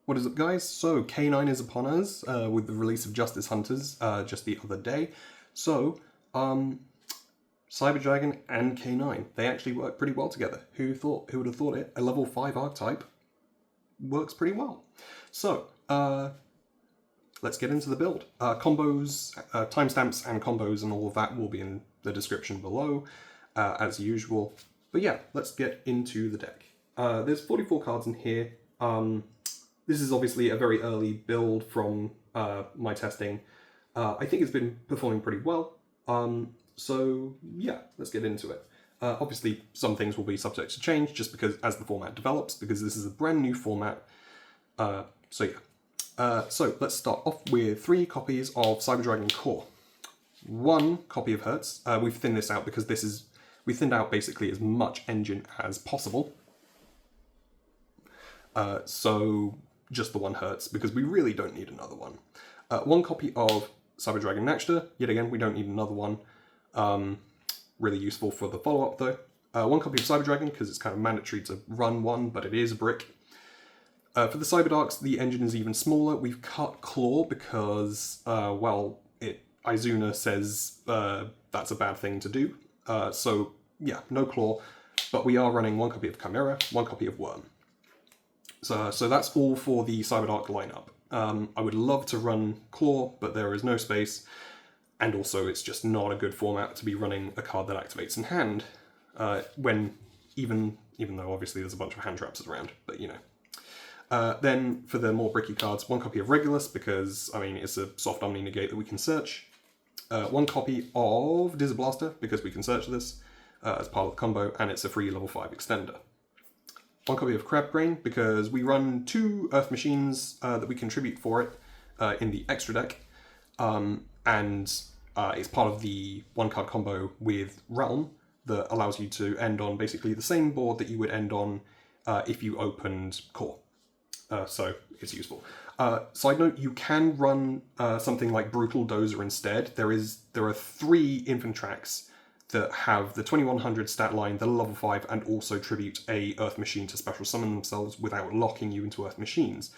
What is up, guys? So, K9 is upon us with the release of Justice Hunters just the other day. So, Soiba Drag'ns and K9, they actually work pretty well together. Who would have thought it? A level 5 archetype works pretty well. So, let's get into the build. Combos, timestamps and combos and all of that will be in the description below, as usual. But yeah, let's get into the deck. There's 44 cards in here. This is obviously a very early build from my testing. I think it's been performing pretty well. So yeah, let's get into it. Obviously, some things will be subject to change just because as the format develops, because this is a brand new format. So yeah. So let's start off with 3 copies of Soiba Drag'ns Core. 1 copy of Hertz. We've thinned this out because we thinned out basically as much engine as possible. So just the 1 Hertz, because we really don't need another one. 1 copy of Soiba Drag'ns Nachta. Yet again, we don't need another one. Really useful for the follow-up though. 1 copy of Soiba Drag'ns, because it's kind of mandatory to run one, but it is a brick. For the Cyber Darks, the engine is even smaller. We've cut Claw because, well, Izuna says that's a bad thing to do. So yeah, no Claw, but we are running 1 copy of Chimera, 1 copy of Worm. So that's all for the Cyber Dark lineup. I would love to run Claw, but there is no space, and also it's just not a good format to be running a card that activates in hand, when even though obviously there's a bunch of hand traps around, but you know. Then for the more bricky cards, 1 copy of Regulus, because I mean it's a soft Omni Negate that we can search. 1 copy of Blaster, because we can search this as part of the combo, and it's a free level 5 extender. 1 copy of Crab Crane, because we run 2 Earth Machines that we contribute for it in the extra deck, and it's part of the 1-card combo with Realm that allows you to end on basically the same board that you would end on if you opened Core. So it's useful. Side note, you can run something like Brutal Dozer instead. There are 3 Infinitracks that have the 2100 stat line, that are level 5, and also tribute a Earth Machine to special summon themselves without locking you into Earth Machines.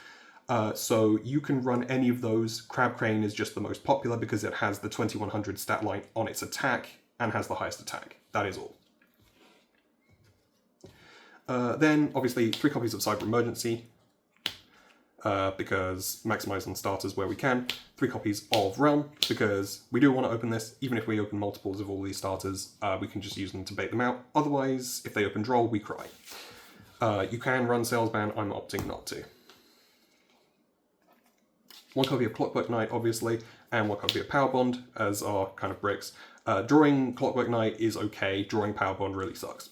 So you can run any of those. Crab Crane is just the most popular because it has the 2100 stat line on its attack and has the highest attack. That is all. Then, obviously, 3 copies of Cyber Emergency, because maximize on starters where we can. 3 copies of Realm, because we do want to open this. Even if we open multiples of all these starters, we can just use them to bait them out. Otherwise, if they open Droll, we cry. You can run Salesman, I'm opting not to. 1 copy of Clockwork Knight, obviously, and 1 copy of Power Bond, as our kind of bricks. Drawing Clockwork Knight is okay, drawing Power Bond really sucks.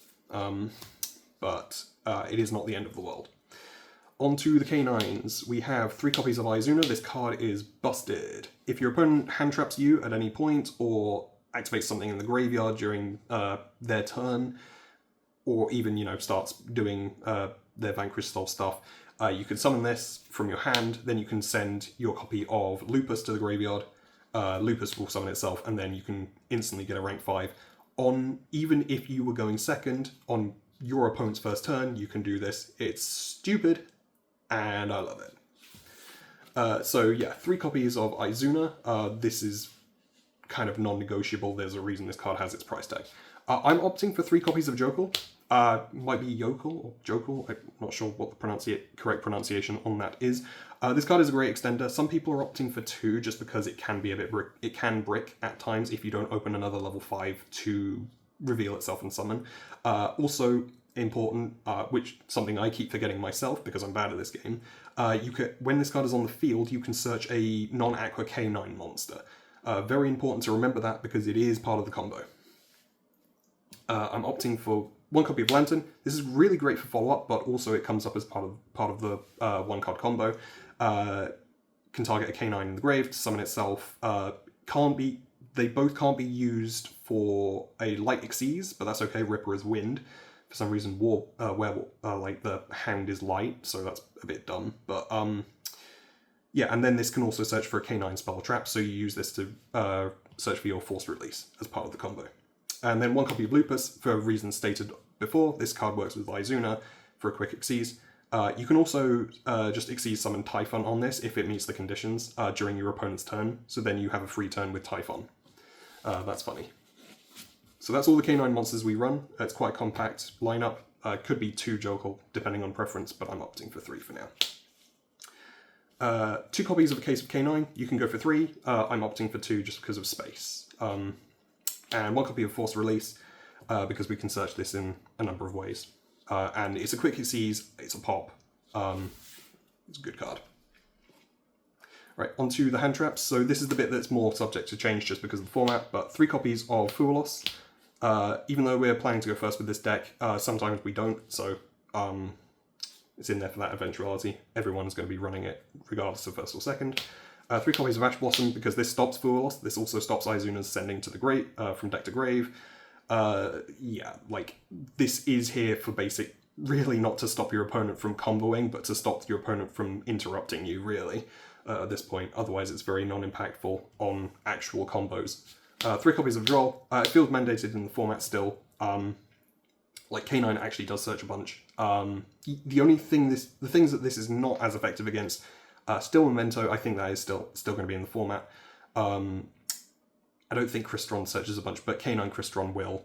But it is not the end of the world. Onto the K9s, we have 3 copies of Izuna. This card is busted. If your opponent hand traps you at any point, or activates something in the graveyard during their turn, or even, you know, starts doing their Vanquish Soul stuff, you can summon this from your hand, then you can send your copy of Lupus to the graveyard. Lupus will summon itself, and then you can instantly get a rank 5. Even if you were going second, on your opponent's first turn, you can do this. It's stupid, and I love it. So yeah, 3 copies of Izuna. This is kind of non-negotiable. There's a reason this card has its price tag. I'm opting for 3 copies of Jokel. Might be Yokel or Jokel. I'm not sure what the correct pronunciation on that is. This card is a great extender. Some people are opting for 2 just because it can be a bit it can brick at times if you don't open another level 5 to reveal itself and summon. Also important, which something I keep forgetting myself because I'm bad at this game, when this card is on the field, you can search a non-aqua K9 monster. Very important to remember that because it is part of the combo. I'm opting for 1 copy of Lantern. This is really great for follow-up, but also it comes up as part of the 1-card combo. Can target a K9 in the grave to summon itself. They both can't be used for a Light Xyz, but that's okay. Ripper is wind. For some reason, like the Hound is light, so that's a bit dumb. But yeah, and then this can also search for a K9 spell trap, so you use this to search for your Force Release as part of the combo. And then 1 copy of Lupus, for reasons stated before. This card works with Izuna for a quick Xyz. You can also just Exceed Summon Typhon on this if it meets the conditions during your opponent's turn, so then you have a free turn with Typhon. That's funny. So that's all the K9 monsters we run. It's quite a compact lineup. Could be 2 Jokel, depending on preference, but I'm opting for 3 for now. 2 copies of A Case of K9, you can go for 3. I'm opting for 2 just because of space. And 1 copy of Forced Release, because we can search this in a number of ways. And it's a quick seize, it's a pop. It's a good card. Right, onto the hand traps. So this is the bit that's more subject to change just because of the format, but 3 copies of Foolos. Even though we're planning to go first with this deck, sometimes we don't, so it's in there for that eventuality. Everyone's going to be running it regardless of first or second. 3 copies of Ash Blossom, because this stops Foolos. This also stops Izuna's sending to the grave, from deck to grave. Yeah, like, this is here for basic, really not to stop your opponent from comboing, but to stop your opponent from interrupting you, really, at this point. Otherwise, it's very non-impactful on actual combos. 3 copies of Droll. It feels mandated in the format still. Like, K9 actually does search a bunch. The only thing the things that this is not as effective against, still Memento, I think that is still going to be in the format. I don't think Crystron searches a bunch, but K9 Crystron will.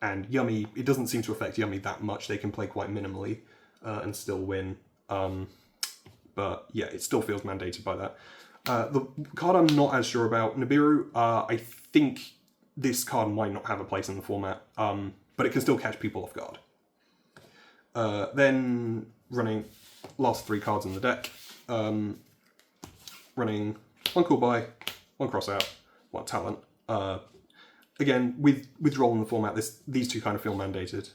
And Yummy, it doesn't seem to affect Yummy that much. They can play quite minimally and still win. But yeah, it still feels mandated by that. The card I'm not as sure about, Nibiru, I think this card might not have a place in the format, but it can still catch people off guard. Then running last 3 cards in the deck. Running 1 Cool Buy, 1 Cross Out, 1 Talent. Again, with Droll in the format, these 2 kind of feel mandated.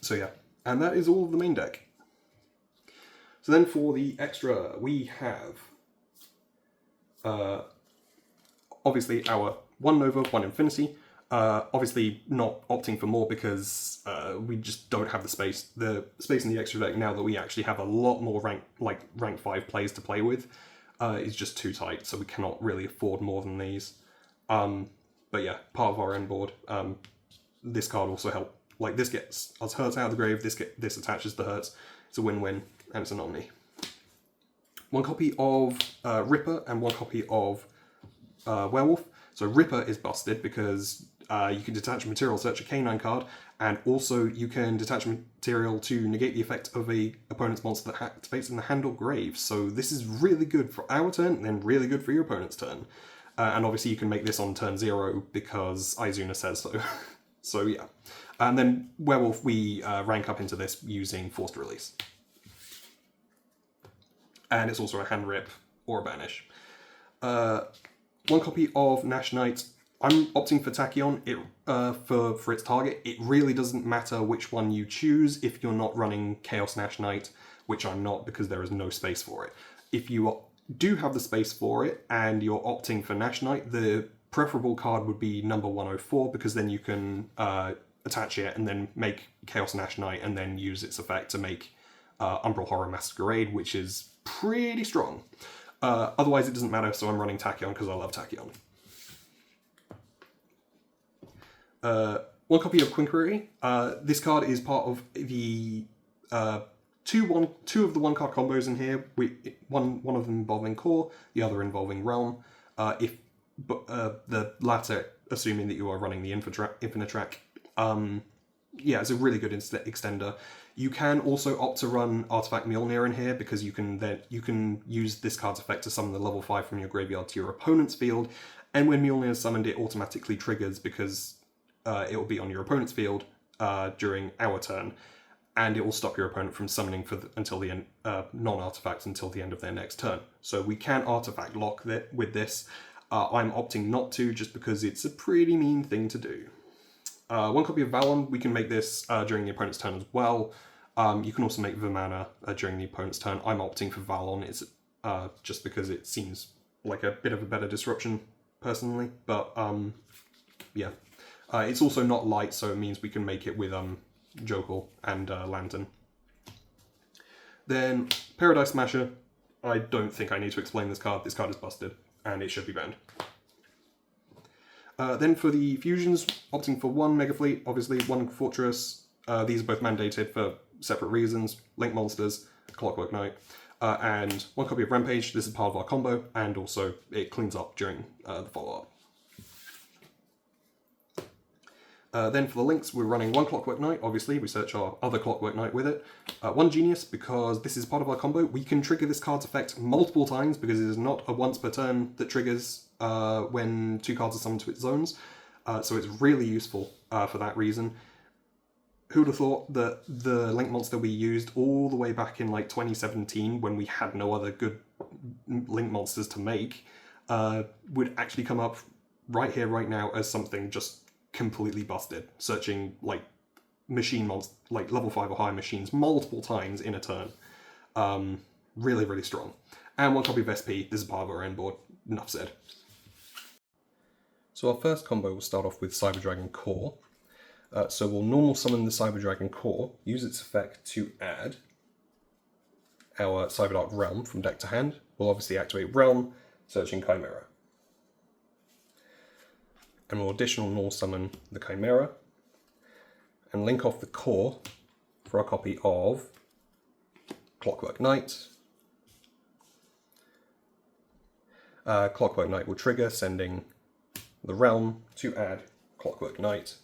So yeah, and that is all of the main deck. So then for the extra, we have obviously our 1 Nova, 1 Infinity. Obviously not opting for more because we just don't have the space. The space in the extra deck, now that we actually have a lot more rank 5 plays to play with, is just too tight, so we cannot really afford more than these. But yeah, part of our end board. This card also helps. Like, this gets us Hurts out of the grave, this attaches the Hurts. It's a win-win, and it's an Omni. 1 copy of Ripper and 1 copy of Werewolf. So Ripper is busted because you can detach material, search a K9 card, and also you can detach material to negate the effect of a opponent's monster that activates in the hand or grave. So this is really good for our turn, and then really good for your opponent's turn. And obviously you can make this on turn 0 because Izuna says so. So yeah. And then Werewolf, we rank up into this using Forced Release. And it's also a hand rip or a banish. 1 copy of Nash Knight. I'm opting for Tachyon for its target. It really doesn't matter which one you choose if you're not running Chaos Nash Knight, which I'm not because there is no space for it. If you do have the space for it and you're opting for Nash Knight, the preferable card would be number 104 because then you can attach it and then make Chaos Nash Knight and then use its effect to make Umbral Horror Masquerade, which is pretty strong. Otherwise it doesn't matter, so I'm running Tachyon because I love Tachyon. 1 copy of Quinquery. This card is part of the two of the 1 card combos in here. One of them involving Core, the other involving Realm. The latter, assuming that you are running the Infinitrack. Yeah, it's a really good extender. You can also opt to run Artifact Mjolnir in here because you can use this card's effect to summon the level 5 from your graveyard to your opponent's field, and when Mjolnir is summoned, it automatically triggers because it will be on your opponent's field during our turn, and it will stop your opponent from summoning until the end, non-artifacts until the end of their next turn. So we can artifact lock with this. I'm opting not to just because it's a pretty mean thing to do. 1 copy of Valon, we can make this during the opponent's turn as well. You can also make Vimana during the opponent's turn. I'm opting for Valon, it's just because it seems like a bit of a better disruption, personally. But yeah, it's also not light, so it means we can make it with Jokel and Lantern. Then Paradise Smasher. I don't think I need to explain this card. This card is busted, and it should be banned. Then for the fusions, opting for 1 Mega Fleet, obviously 1 Fortress, These are both mandated for separate reasons: Link Monsters, Clockwork Knight, and one copy of Rampage. This is part of our combo, and also it cleans up during the follow-up. Then for the links, we're running one Clockwork Knight. Obviously, we search our other Clockwork Knight with it. One Genius, because this is part of our combo. We can trigger this card's effect multiple times, because it is not a once per turn that triggers when 2 cards are summoned to its zones. So it's really useful for that reason. Who would have thought that the Link Monster we used all the way back in like 2017, when we had no other good Link Monsters to make, would actually come up right here, right now, as something just completely busted, searching like like level 5 or higher machines multiple times in a turn. Really, really strong. And one copy of SP. This is part of our end board. Enough said. So our first combo will start off with Soiba Drag'ns Core. So we'll normal summon the Soiba Drag'ns Core, use its effect to add our Cyberdark Realm from deck to hand. We'll obviously activate Realm, searching Chimera. And we'll additional normal summon the Chimera, and link off the Core for a copy of Clockwork Knight. Clockwork Knight will trigger, sending the Realm to add Clockwork Knight,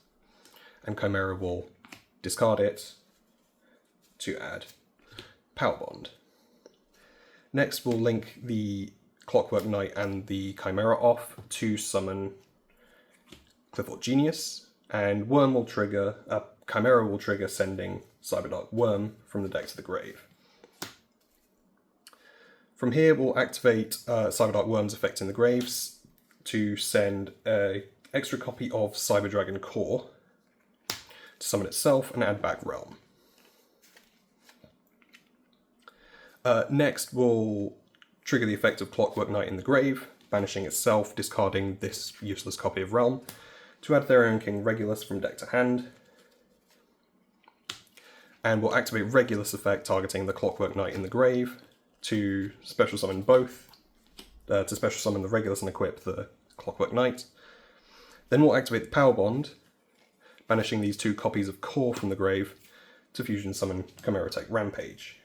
and Chimera will discard it to add Power Bond. Next, we'll link the Clockwork Knight and the Chimera off to summon Clifford Genius, and Worm will trigger, Chimera will trigger, sending Cyberdark Worm from the deck to the grave. From here, we'll activate Cyberdark Worm's effect in the graves to send an extra copy of Soiba Drag'ns Core to summon itself and add back Realm. Next, we'll trigger the effect of Clockwork Knight in the grave, banishing itself, discarding this useless copy of Realm, to add Therion King Regulus from deck to hand. And we'll activate Regulus effect, targeting the Clockwork Knight in the grave, to special summon both, to special summon the Regulus and equip the Clockwork Knight. Then we'll activate the Power Bond, banishing these 2 copies of Core from the grave, to fusion summon Chimera Tech Rampage.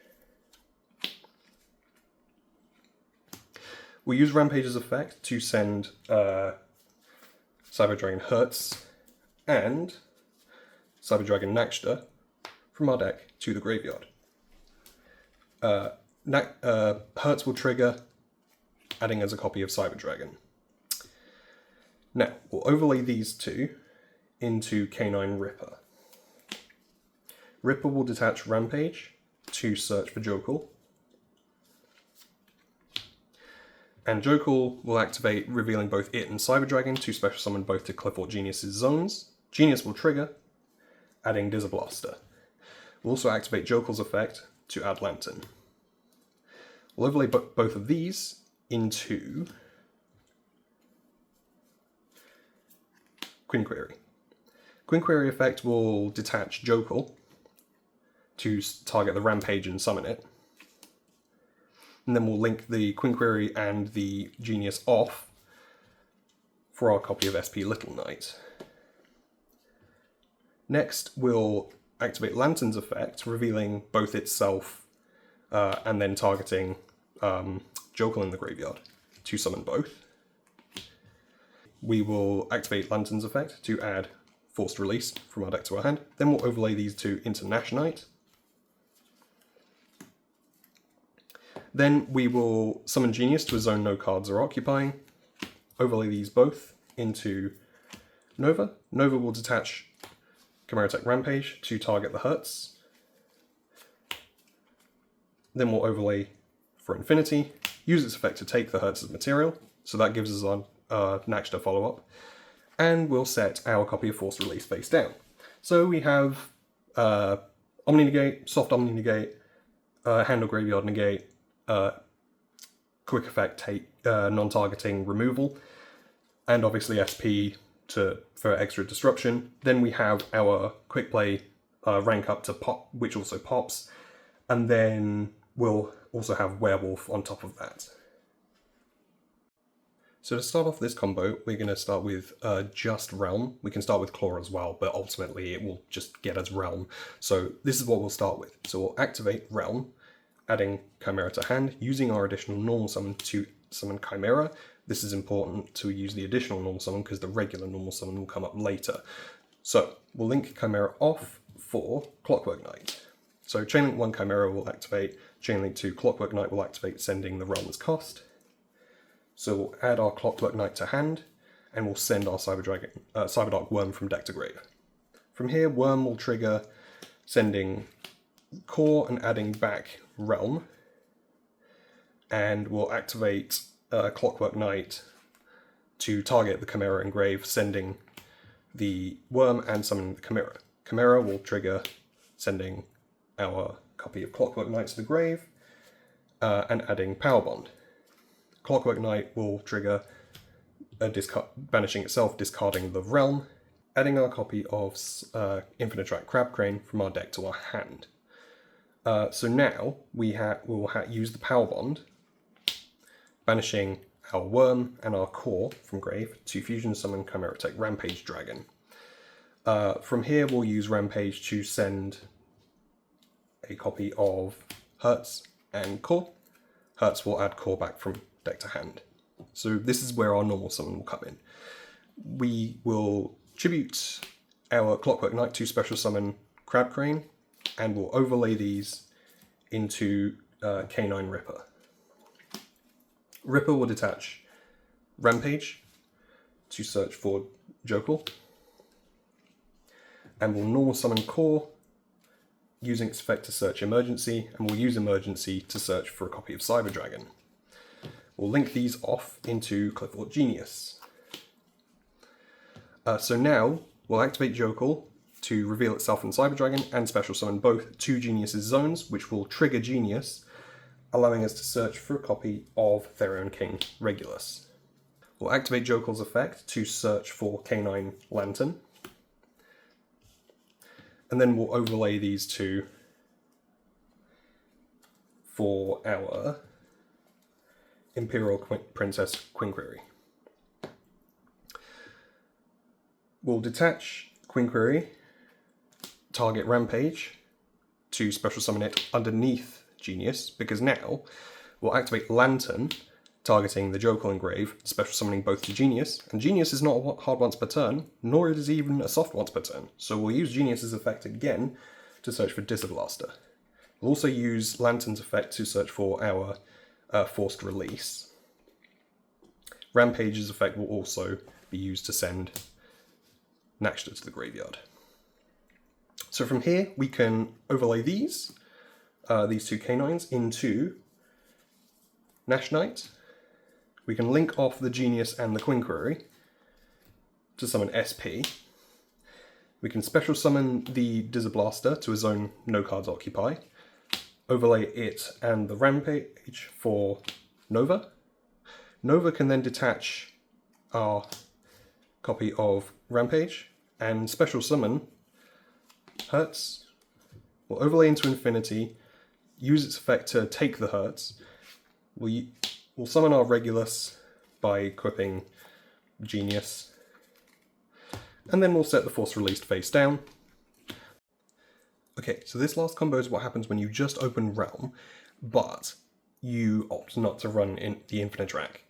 We'll use Rampage's effect to send Soiba Drag'ns Hertz and Soiba Drag'ns Nakshta from our deck to the graveyard. Hertz will trigger, adding as a copy of Soiba Drag'ns. Now, we'll overlay these 2 into Canine Ripper. Ripper will detach Rampage to search for Jokul, and Jokul will activate, revealing both it and Soiba Drag'ns to special summon both to Clifford Genius's zones. Genius will trigger, adding Dizzablaster. We'll also activate Jokul's effect to add Lantern. We'll overlay both of these into Quinquery. Quinquery effect will detach Jokul to target the Rampage and summon it. And then we'll link the Quinquery and the Genius off for our copy of SP Little Knight. Next, we'll activate Lantern's effect, revealing both itself and then targeting Jokul in the graveyard to summon both. We will activate Lantern's effect to add Forced Release from our deck to our hand. Then we'll overlay these 2 into Nashnite. Then we will summon Genius to a zone no cards are occupying, overlay these both into Nova. Nova will detach Chimera Tech Rampage to target the Hertz. Then we'll overlay for Infinity, use its effect to take the Hertz as material, so that gives us our Nakshta follow-up, and we'll set our copy of Force Release face down. So we have Omni Negate, Soft Omni Negate, Handle Graveyard Negate, Quick Effect take non-targeting removal, and obviously SP for extra disruption. Then we have our Quick Play rank up to Pop, which also pops, and then we'll also have Werewolf on top of that. So to start off this combo, we're going to start with just Realm. We can start with Claw as well, but ultimately it will just get us Realm. So this is what we'll start with. So we'll activate Realm, adding Chimera to hand, using our additional normal summon to summon Chimera. This is important to use the additional normal summon because the regular normal summon will come up later. So we'll link Chimera off for Clockwork Knight. So Chainlink 1 Chimera will activate, Chainlink 2 Clockwork Knight will activate, sending the Realm as cost. So we'll add our Clockwork Knight to hand, and we'll send our Cyberdark Worm from deck to grave. From here, Worm will trigger, sending Core and adding back Realm, and we'll activate Clockwork Knight to target the Chimera and grave, sending the Worm and summoning the Chimera. Chimera will trigger, sending our copy of Clockwork Knight to the grave, and adding Power Bond. Clockwork Knight will trigger banishing itself, discarding the Realm, adding our copy of Infinitrack Crab Crane from our deck to our hand. So now we will use the Power Bond, banishing our Worm and our Core from grave to fusion summon Chimera Tech Rampage Dragon. From here we'll use Rampage to send a copy of Hertz and Core. Hertz will add Core back from deck to hand. So this is where our normal summon will come in. We will tribute our Clockwork Knight to special summon Crab Crane, and we'll overlay these into K9 Ripper. Ripper will detach Rampage to search for Jokul, and we'll normal summon Core using its effect to search Emergency, and we'll use Emergency to search for a copy of Soiba Drag'ns. We'll link these off into Clifford Genius. So now we'll activate Jokul to reveal itself in Soiba Drag'ns and special summon both 2 Genius's zones, which will trigger Genius, allowing us to search for a copy of Therion King Regulus. We'll activate Jokul's effect to search for K9 Lantern, and then we'll overlay these two for our Imperial Princess Quinquery. We'll detach Quinquery, target Rampage, to special summon it underneath Genius, because now we'll activate Lantern, targeting the Jokul and grave, special summoning both to Genius, and Genius is not a hard once per turn, nor is it even a soft once per turn, so we'll use Genius's effect again to search for Disblaster. We'll also use Lantern's effect to search for our forced release. Rampage's effect will also be used to send Nakshta to the graveyard. So from here we can overlay these two K9s into Nash Knight. We can link off the Genius and the Quinquery to summon SP. We can special summon the Disblaster to a zone no cards occupy. Overlay it and the Rampage for Nova. Nova can then detach our copy of Rampage and special summon Hertz. We'll overlay into Infinity, use its effect to take the Hertz. We'll summon our Regulus by equipping Genius, and then we'll set the Force Released face down. Okay, so this last combo is what happens when you just open Realm, but you opt not to run in the Infinitrack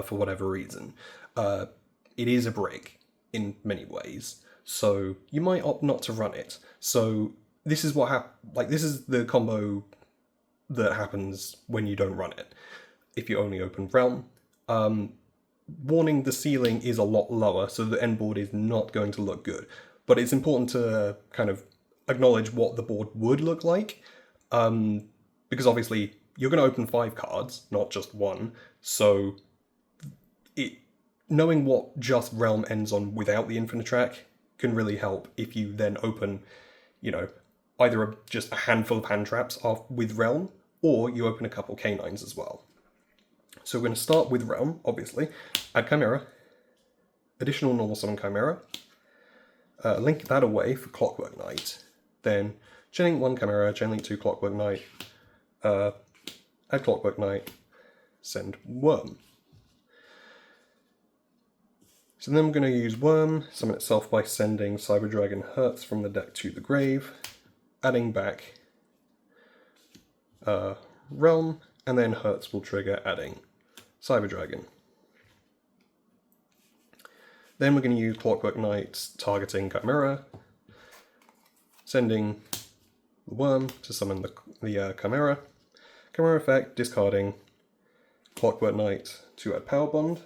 for whatever reason. It is a break in many ways, so you might opt not to run it. So this is this is the combo that happens when you don't run it. If you only open Realm, warning, the ceiling is a lot lower, so the end board is not going to look good. But it's important to kind of acknowledge what the board would look like, because obviously you're going to open 5 cards, not just 1, so knowing what just Realm ends on without the Infinitrack can really help if you then open, either just a handful of hand traps with Realm, or you open a couple K9s as well. So we're going to start with Realm, obviously, add Chimera, additional normal summon Chimera, link that away for Clockwork Knight, then Chainlink 1 Chimera, Chainlink 2 Clockwork Knight, add Clockwork Knight, send Worm. So then we're going to use Worm, summon itself by sending Soiba Drag'ns Hertz from the deck to the grave, adding back Realm, and then Hertz will trigger adding Soiba Drag'ns. Then we're going to use Clockwork Knight targeting Chimera, sending the Worm to summon the Chimera. Chimera effect, discarding Clockwork Knight to add Power Bond.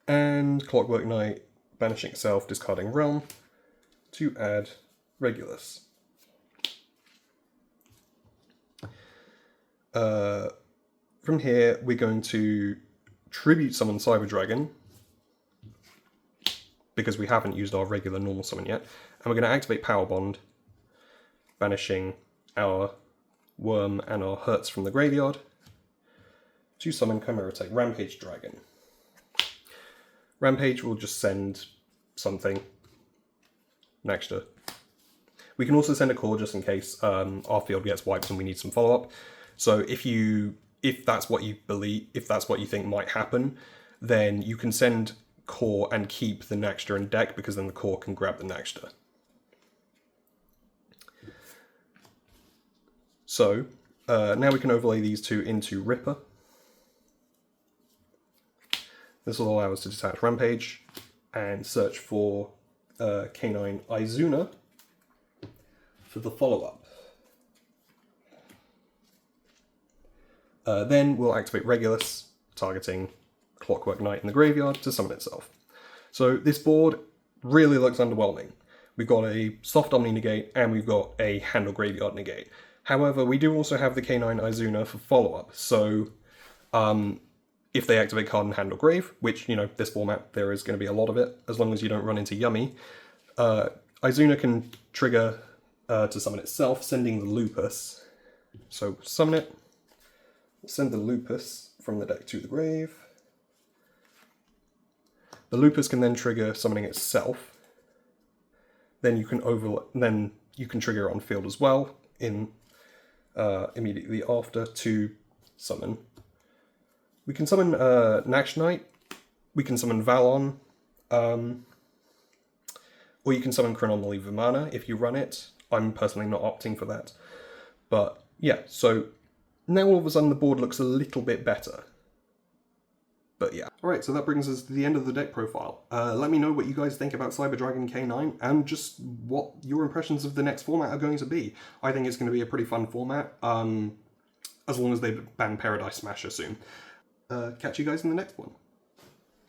And Clockwork Knight banishing itself, discarding Realm to add Regulus. From here, we're going to tribute summon Soiba Drag'ns, because we haven't used our regular normal summon yet, and we're going to activate Power Bond, banishing our Worm and our Hertz from the graveyard to summon Chimera Take Rampage Dragon. Rampage will just send something next to. We can also send a core just in case our field gets wiped and we need some follow-up. So if that's what you believe, if that's what you think might happen, then you can send core and keep the Nexter in deck, because then the core can grab the Nexter. So now we can overlay these two into Ripper. This will allow us to detach Rampage and search for K9 Izuna for the follow-up. Then we'll activate Regulus, targeting Clockwork Knight in the graveyard to summon itself. So this board really looks underwhelming. We've got a soft Omni negate and we've got a Handle Graveyard negate. However, we do also have the K9 Izuna for follow-up, so if they activate card and Handle Grave, which, you know, this format, there is going to be a lot of it, as long as you don't run into Yummy, Izuna can trigger to summon itself, sending the Lupus. So summon it, send the Lupus from the deck to the grave. The Lupus can then trigger summoning itself. Then you can trigger it on field as well in immediately after to summon. We can summon Nash Knight. We can summon Valon, or you can summon Chronomaly Vimana if you run it. I'm personally not opting for that, but yeah. So now all of a sudden the board looks a little bit better. But yeah. Alright, so that brings us to the end of the deck profile. Let me know what you guys think about Soiba Drag'ns K9 and just what your impressions of the next format are going to be. I think it's going to be a pretty fun format, as long as they ban Paradise Smasher soon. Catch you guys in the next one.